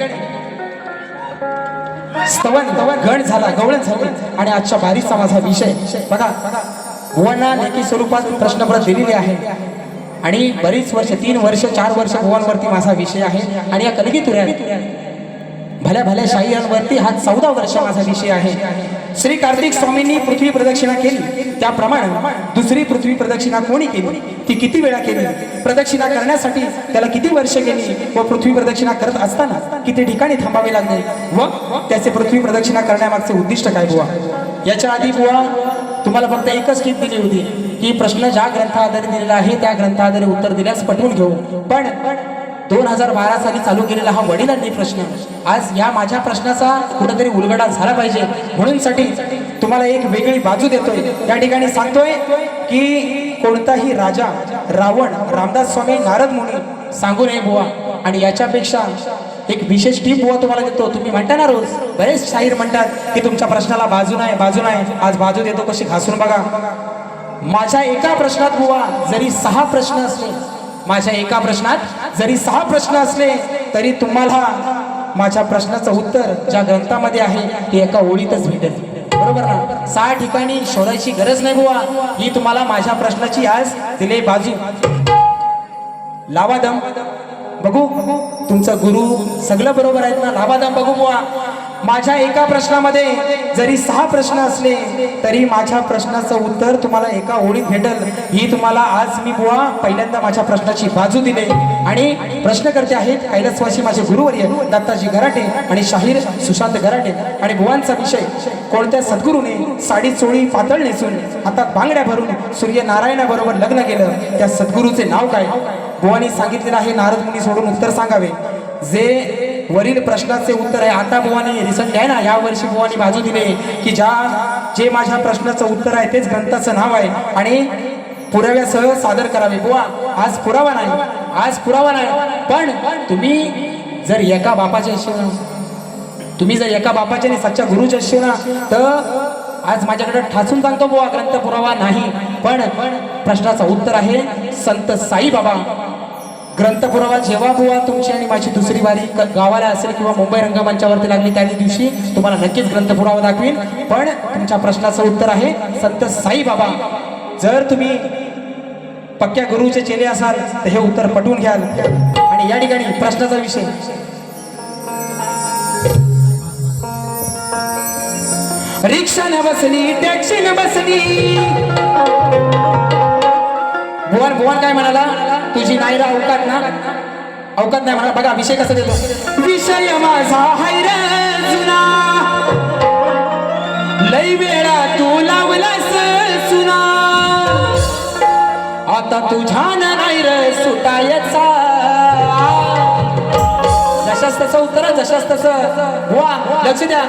स्तवन गण झाला गवळण झाली आणि आजच्या बारीचा माझा विषय बघा भुवांना लेखी स्वरूपात प्रश्नपत्र दिलेले आहे आणि बरीच वर्ष 3 वर्ष 4 वर्ष भुवांवरती माझा विषय आहे आणि या कलगीतुऱ्या भल्या भल्या शाहीरांवरती हा 14 वर्ष माझा विषय आहे श्री कार्तिक स्वामींनी पृथ्वी प्रदक्षिणा केली त्याप्रमाणे दुसरी पृथ्वी प्रदक्षिणा कोणी केली ती किती वेळा केली प्रदक्षिणा करण्यासाठी त्याला किती वर्ष गेली व पृथ्वी प्रदक्षिणा करत असताना किती ठिकाणी थांबावे लागले व त्याचे पृथ्वी प्रदक्षिणा करण्यामागचे उद्दिष्ट काय बुवा याच्या आधी बुवा तुम्हाला फक्त एकच टीप दिली होती की प्रश्न ज्या ग्रंथाआधारे दिलेला आहे त्या ग्रंथाआधारे उत्तर दिल्यास पटवून घेऊ पण 2012 साली चालू केलेला हा वडिलांनी प्रश्न आज या माझ्या प्रश्नाचा कुठेतरी उलगडा झाला पाहिजे म्हणून साठी तुम्हाला एक वेगळी बाजू देतोय त्या ठिकाणी सांगतोय की कोणताही राजा रावण रामदास स्वामी नारद मुनी सांगू नये बुवा आणि याच्यापेक्षा एक विशेष टीप बुवा तुम्हाला देतो तुम्ही म्हणता ना रोज बरेच शाहीर म्हणतात की तुमच्या प्रश्नाला बाजू नाही आज बाजू देतो कशी घासून बघा माझ्या एका प्रश्नात बुवा जरी 6 प्रश्न असले माझ्या एका प्रश्नात जरी 6 प्रश्न असले तरी तुम्हाला माझ्या प्रश्नाचं उत्तर ज्या ग्रंथामध्ये आहे ते एका ओळीतच भेटेल बरोबर ना 6 ठिकाणी शोधायची गरज नाही बुवा ही तुम्हाला माझ्या प्रश्नाची आज दिले बाजू लावा दम बघू तुमचा गुरु सगळं बरोबर आहेत ना लावा दम बघू बुवा माझ्या एका प्रश्नामध्ये जरी 6 प्रश्न असले तरी माझ्या प्रश्नाचं उत्तर तुम्हाला एका ओळीत भेटेल ही तुम्हाला आज मी बुवा पहिल्यांदा माझ्या प्रश्नाची बाजू दिले आणि प्रश्न करते आहेत कैलासवासी माझे गुरुवर्य दत्ताजी गराटे आणि शाहीर सुशांत गराटे आणि बुवांचा विषय कोणत्या सद्गुरूने साडी चोळी पातळ नेसून हातात बांगड्या भरून सूर्यनारायणाबरोबर लग्न केलं, त्या सद्गुरूचे नाव काय? बुवानी सांगितलेलं आहे नारद मुनी सोडून उत्तर सांगावे. जे वरील प्रश्नाचे उत्तर आहे, आता बुवानी रिसंट आहे ना, या वर्षी बुवानी बाजू दिले की जे माझ्या प्रश्नाचं उत्तर आहे तेच ग्रंथाचं नाव आहे आणि पुराव्यासह सादर करावे. बुवा आज पुरावा नाही, पण तुम्ही जर एका बापाच्या आणि सच्च्या गुरुच्या असेल ना, तर आज माझ्याकडे ठासून सांगतो बुवा ग्रंथ पुरावा नाही, पण प्रश्नाचं उत्तर आहे संत साईबाबा. ग्रंथ पुरावा जेव्हा बुवा तुमची आणि माझी दुसरी वारी गावाला असेल किंवा मुंबई रंगमंचावरती लागली त्या दिवशी तुम्हाला नक्कीच ग्रंथ पुरावा दाखवीन. पण तुमच्या प्रश्नाचं उत्तर आहे संत साईबाबा. जर तुम्ही पक्क्या गुरुचे चेले असाल तर हे उत्तर पटवून घ्याल. आणि या ठिकाणी प्रश्नाचा विषय, रिक्षा न बसली, टॅक्सी न बसली. भुवन काय म्हणाला? तुझी नायरा अवकात नाही म्हणा. बघा विषय कसा देतो. विषय माझा हाय रे जुना, लई वेळा तू लावलास सुना, आता तुझ्या नाही रे सुटायचा. जशाच तसं उत्तर, जशाच तसं. बुवा लक्ष द्या,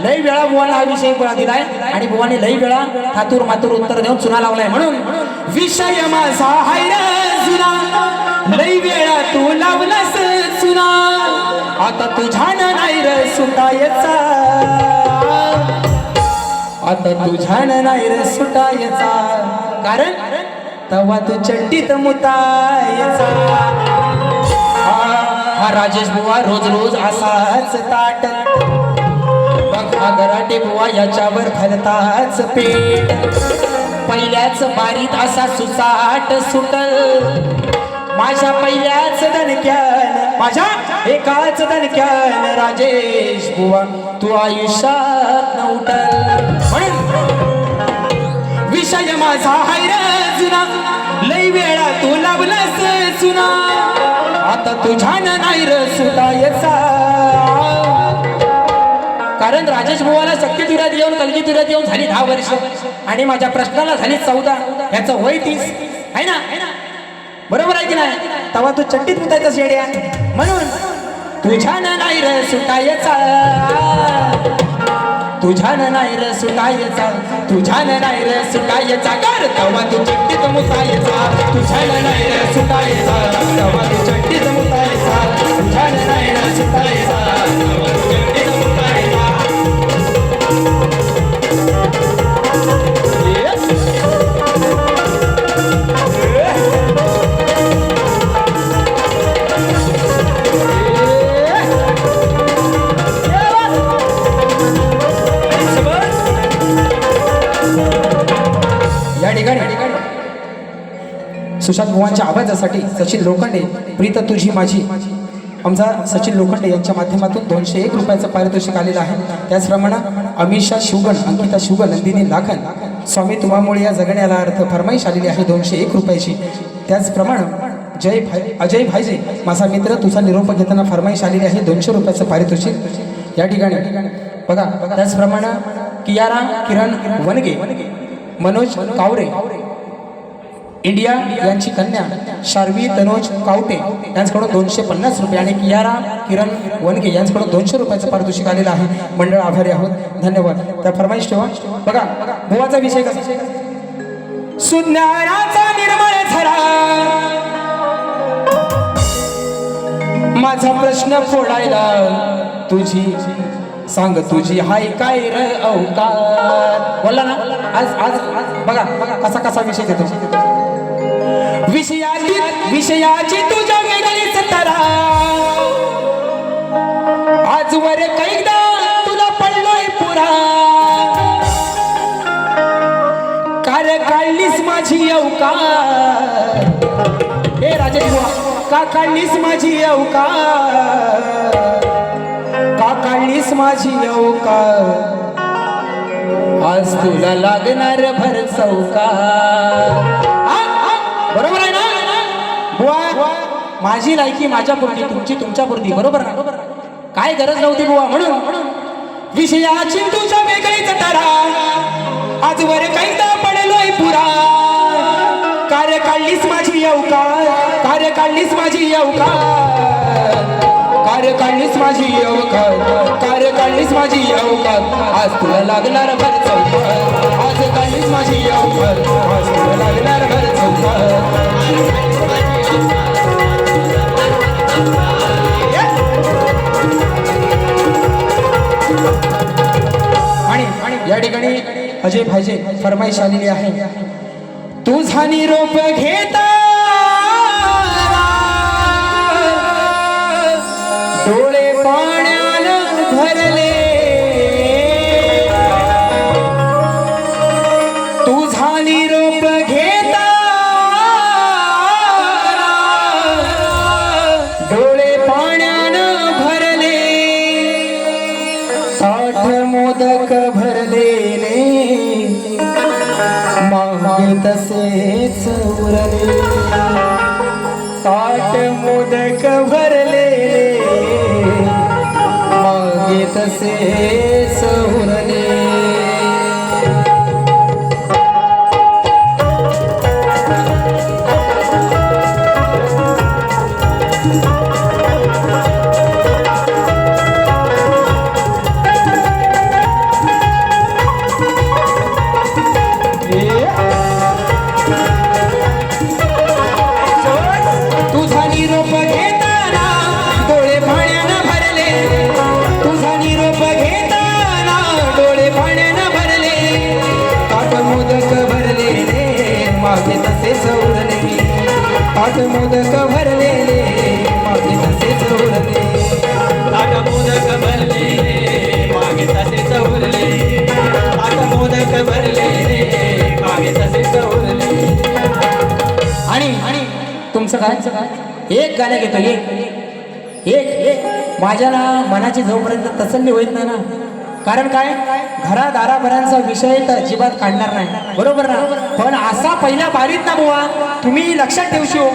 लई वेळा बुवाला हा विषय दिलाय आणि बुवाने लई वेळा थातूर मातूर उत्तर देऊन चुना लावलाय. म्हणून विषय माझा हाय रे जुना, लई वेळा तू लावलास चुना, आता तुझ्या नाही रे सुटायचा, आता तुझ्या नाही रे सुटायचा. कारण तवा तू चड्डीत मुतायचा. हा राजेश बुवा रोज असाच ताट, बघा गराटे बुवा याच्यावर घालताच पेट. पहिल्याच बारीत असा सुसाट सुटल, माझ्या पहिल्याच दणक्यान, माझ्या एकाच दणक्यान राजेश बुवा तू आयुष्यात न उठल. विषय माझा हाय रे जुना, लई वेळा तू लावलास चुना, आता तुझ्या नाही र सुटायचा. कारण राजेश बुवाला शक्ती तुऱ्यात येऊन कलगी तुऱ्यात येऊन झाली 10 वर्ष आणि माझ्या प्रश्नाला झाली 14. याचं वय 30 आहे ना, बरोबर आहे की नाही? तेव्हा तू चट्टीत मुतायचा शेड्या. म्हणून तुझ्या नाही र सुटायचा, तुझ्या नाही र सुटायचा, तुझ्या नाही र सुटायचा. कर तेव्हा तू चट्टीत मुतायचा, तुझ्या नाही र सुटायचा, तेव्हा तू चट्टीत मुतायचा, तुझ्या नाही र सुटायचा, तेव्हा तू चट्टीत मुतायचा. या ठिकाणी सुशांत बुवांच्या आवाजासाठी सचिन लोखंडे, प्रीत तुझी माझी, आमचा सचिन लोखंडे यांच्या माध्यमातून 201 रुपयाचं पारितोषिक आलेलं आहे. त्याचप्रमाणे अमिषा शिवगण, अंकिता शिवगण, नंदिनी लाखन, स्वामी तुम्हामुळे या जगण्याला अर्थ फरमाईश आलेली आहे 201 रुपयाची. त्याचप्रमाणे अजय भाईजे, माझा मित्र, तुझा निरोप घेताना फरमाईश आलेली आहे 200 रुपयाचं पारितोषिक या ठिकाणी. बघा त्याचप्रमाणे कियारा किरण वनगे, मनोज कावरे इंडिया यांची कन्या शार्वी तनोज कावटे यांच्याकडून 250 रुपये आणि कियारा किरण वनगे यांच्याकडून 200 रुपयाचं पारितोषिक आलेलं आहे. मंडळ आभारी आहोत, धन्यवाद. त्या फरमाईश ठेवा. बघा बुवाचा विषय कसा, सुज्ञानाचा निर्मळ झरा, माझा प्रश्न फोडायला तुझी सांग, तुझी हाय काय र अवकात. बोलला ना आज आज बघा कसा कसा विषय देतो. विषयाची तुझ्या वेगळीच तरा, आजवर कैदा तुला पडलोय पुरा, कार काढलीस माझी अवकात. हे राजेश बुवा, का काढलीस माझी अवकात, का काढलीस माझी अवकात, आज तुला लागणार भर चौकात. बरोबर आहे ना बुवा? माझी लायकी माझ्या पुरती, तुमची तुमच्या पुरती, बरोबर ना? काय गरज नव्हती बुवा. म्हणून विषयाची तुझ्या वेगळीच तरा आजवर कैसा पडलोय पुरा कार्य काढलीस माझी अवकाळ कार्य काढलीस माझी अवकाळ कार्य काढलीस माझी अवकाळ कार्य काढलीस माझी अवकाळ आज तुला लागणार भर चौकाळ आज काढलीस माझी अवकाळ आज तुला लागणार भर चौकाळ आणि या ठिकाणी अजय भाईजे फरमाईश आलेली आहे तुझा निरोप घेता डोळे पाण्यानं भरले तुझा निरोप घेता डोळे पाण्यानं भरले ताठ मोदक भरलेले मागे तसेच उरले ताट मोदक भरलेले मागे तसेच उरले तुझा निरोप घेताना डोळे पाण्यानं भरले तुझा निरोप घेताना डोळे पाण्यानं भरले ताट मोदक भरलेले मागे तसेच उरले ताट मोदक भरलेले मागे तसेच उरले ताट मोदक भरले मागे तसेच उरले ताट मोदक भरले मागे तसेच उरले आणि तुमचं काय एक गाणं घेतो एक एक एक माझ्या ना मनाची जोपर्यंत तसल्ली होत नाही ना कारण काय घरादारापर्यंतचा विषय तर अजिबात काढणार नाही बरोबर ना पण असा पहिल्या बारीत ना बुवा तुम्ही लक्षात ठेवशो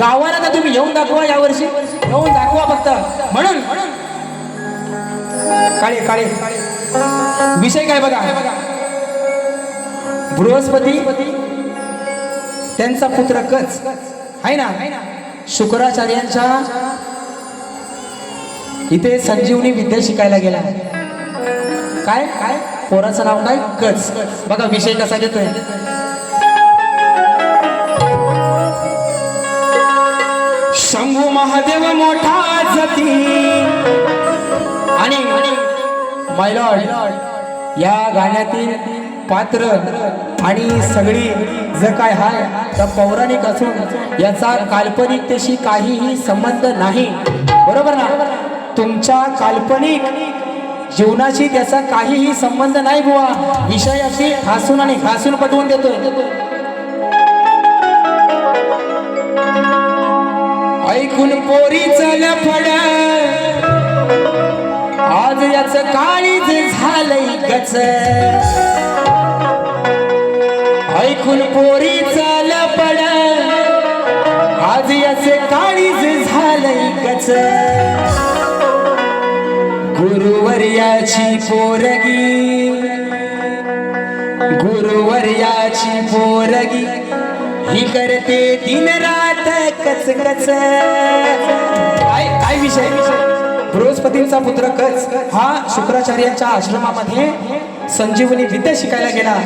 गावाला तर तुम्ही येऊन दाखवा यावर्षी येऊन दाखवा फक्त म्हणून काळे काळे विषय काय बघा बृहस्पती त्यांचा पुत्र कच आहे ना शुक्राचार्यांच्या इथे संजीवनी विद्या शिकायला गेला काय काय पोराचं नाव काय कच बघा विषय कसा घेतोय शंभू महादेव मोठा जती आणि माय लॉर्ड या गाण्यातील पात्र आणि सगळी जर काय हाय तर पौराणिक असून याचा काल्पनिकतेशी काहीही संबंध नाही बरोबर ना तुमच्या काल्पनिक जीवनाशी त्याचा काहीही संबंध नाही बुवा विषय अगदी ठासून आणि घासून पटवून देतोय ऐकून पोरीचं लफड आज याच काळीज झालंय गच ऐकून पोरीचं लफड आज याचे काळीज झालंय गच गुरुवर्याची पोरगी गुरुवर्याची पोरगी ही करते दिन रात कच कच काय विषय बृहस्पतीचा पुत्र कच हा शुक्राचार्यांच्या आश्रमामध्ये संजीवनी विद्या शिकायला गेला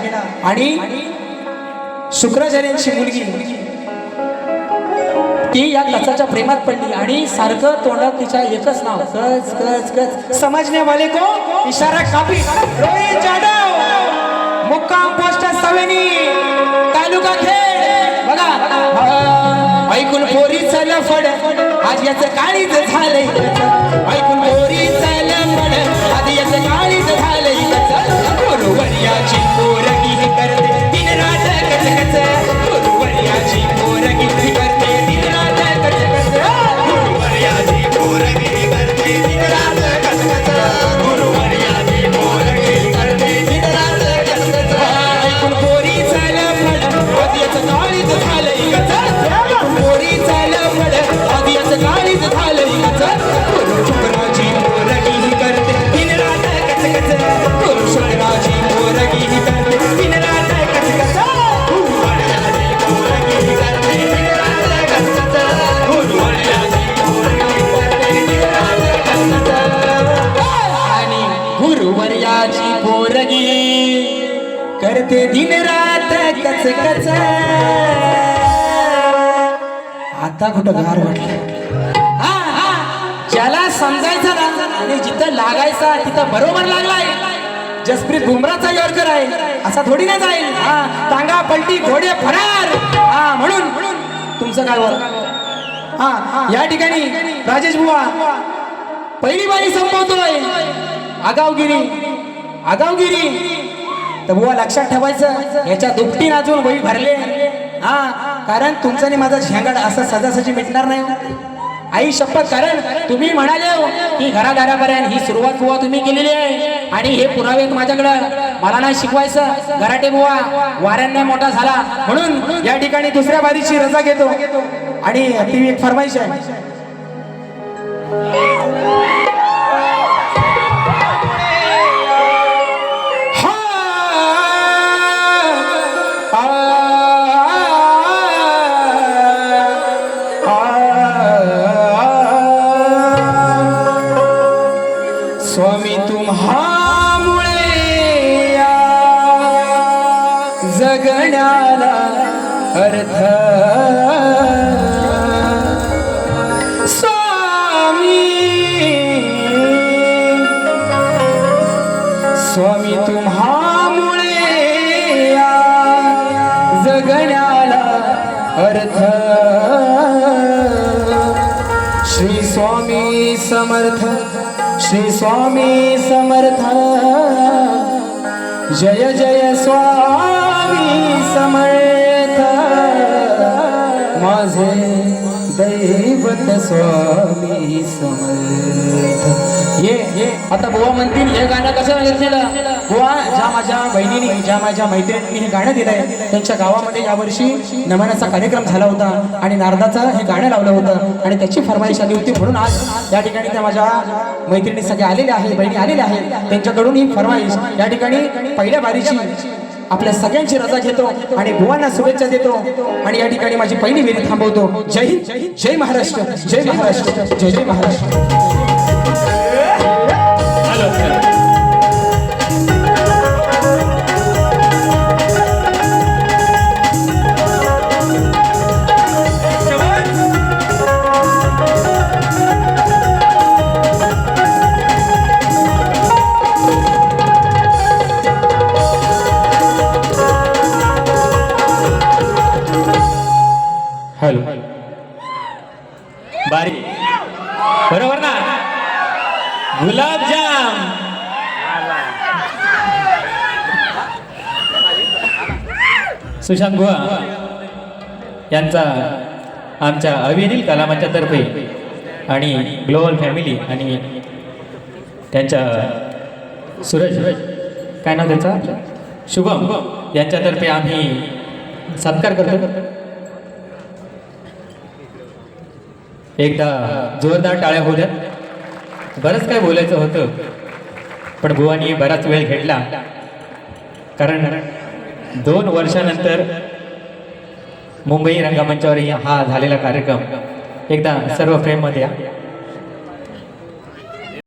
आणि शुक्राचार्यांची मुलगी ती या कचाच्या प्रेमात पडली आणि सारखं तोंडात तिच्या एकच नाव कच कच कच समजने वाले को इशारा काफी रोहित जाधव मुक्काम पोस्ट सवेनी तालुका खेड बघा ऐकून पोरीचं लफड आज याचं काळीज झालंय ऐकून पोरीचं लफड आज याचं काळीज झालंय गुरुवर्याची पोरगी ही करते दिन रात कच कच गुरुवर्याची पोरगी ही करते दिन रात कच कच गुरुवर्याची पोरगी करते दिन रात कच कच गुरुवर्याची पोरगी करते दिन रात कच कच ऐकून पोरीचं लफड आज याचं काळीज झालंय कच ऐकून पोरीचं लफड आज याचं काळीज झालंय कच गुरु शुक्राचार्य कच आता कुठं गार वाटलं. ज्याला समजायचं ना आणि जिथं लागायचा तिथं बरोबर लागलाय. जसप्रीत बुमराचा यॉर्कर आहे असा थोडी ना जाईल. टांगा पलटी घोडे फरार. म्हणून तुमचं काय बोल. या ठिकाणी राजेश बुवा पहिली बारी संपवतोय. आगावगिरी तर बुवा लक्षात ठेवायचं, याच्या दुपटी अजून वही भरले. कारण तुमचं आणि माझा झेंगाड असं सजासजी मिटणार नाही. आई शपथ, कारण तुम्ही म्हणाले हो की घरादारापर्यंत ही सुरुवात बुवा तुम्ही केलेली आहे आणि हे पुरावे आहेत माझ्याकडं. मला नाही शिकवायचं. घराटे बुवा वाऱ्यांना मोठा झाला म्हणून या ठिकाणी दुसऱ्या बारीची रजा घेतो आणि ती एक फरमाईश आहे. स्वामी तुम्हामुळे या जगण्याला अर्थ. स्वामी तुम्हामुळे या जगण्याला अर्थ. श्री स्वामी समर्थ, श्री स्वामी समर्थ. जय जय स्वामी समर्थ. माझे दैवत स्वामी समर्थ. ये आता बुवा म्हणतील हे गाणं कसं घेतलेलं. बुवा, ज्या माझ्या बहिणीने, ज्या माझ्या मैत्रिणीने हे गाणं दिलंय त्यांच्या गावामध्ये यावर्षी नमनाचा कार्यक्रम झाला होता आणि नारदाचं हे गाणं लावलं होतं आणि त्याची फरमाईश आली होती. म्हणून आज या ठिकाणी त्या माझ्या मैत्रिणी सगळ्या आलेल्या आहेत, बहिणी आलेल्या आहेत. त्यांच्याकडून ही फरमाईश या ठिकाणी पहिल्या बारीची आपल्या सगळ्यांची रजा घेतो आणि बुवांना शुभेच्छा देतो आणि या ठिकाणी माझी पहिली विनंती थांबवतो. जय हिंद, जय महाराष्ट्र, जय महाराष्ट्र, जय जय महाराष्ट्र. हॅलो, बारी बरोबर ना. गुलाबजाम सुशांत बुवा यांचा आमच्या अविनील कलामांच्या तर्फे आणि ग्लोबल फॅमिली आणि त्यांच्या सूरज काय नाव त्यांचा शुभम यांच्यातर्फे आम्ही सत्कार करतो. एकदा जोरदार टाळ्या होऊ द्या. बरंच काय बोलायचं होतं पण बुवानी बराच वेळ घेतला कारण 2 वर्षानंतर मुंबई रंगमंचावर हा झालेला कार्यक्रम. एकदा सर्व फ्रेममध्ये या.